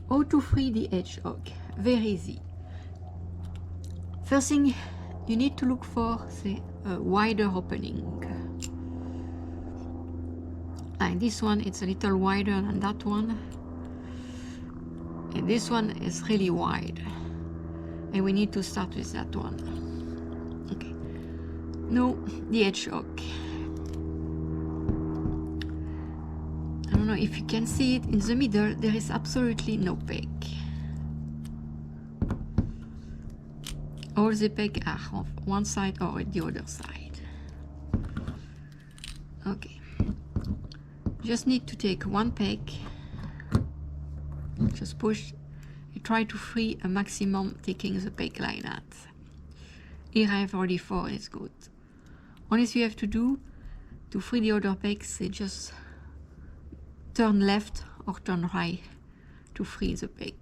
How to free the hedgehog? Very easy. First thing you need to look for is a wider opening. Like this one, it's a little wider than that one. And this one is really wide. And we need to start with that one. Okay. Now, the hedgehog. I don't know if you can see it. In the middle, there is absolutely no peg. All the pegs are on one side or the other side. Okay. Just need to take one peg. Just push and try to free a maximum taking the peg like that. Here I have already 4, it's good. Only thing you have to do to free the other pegs is just turn left or turn right to free the peg.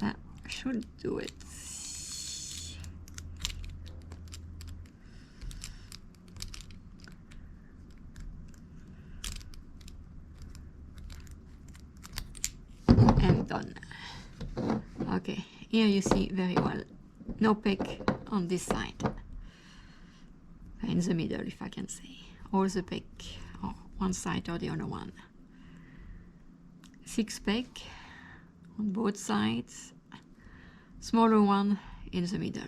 That should do it. And done. Okay, here you see very well. No peg on this side. In the middle, if I can say. All the peg on one side or the other one. 6 peg on both sides, smaller one in the middle.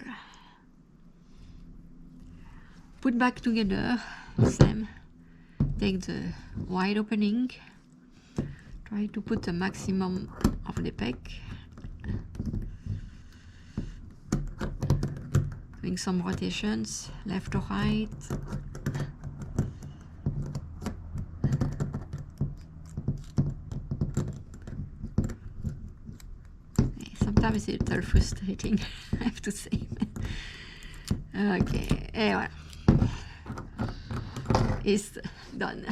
Put back together, same. Take the wide opening, try to put the maximum of the peg. Doing some rotations, left or right. Sometimes it's a little frustrating, I have to say. Okay, et voilà. It's done.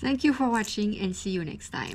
Thank you for watching and see you next time.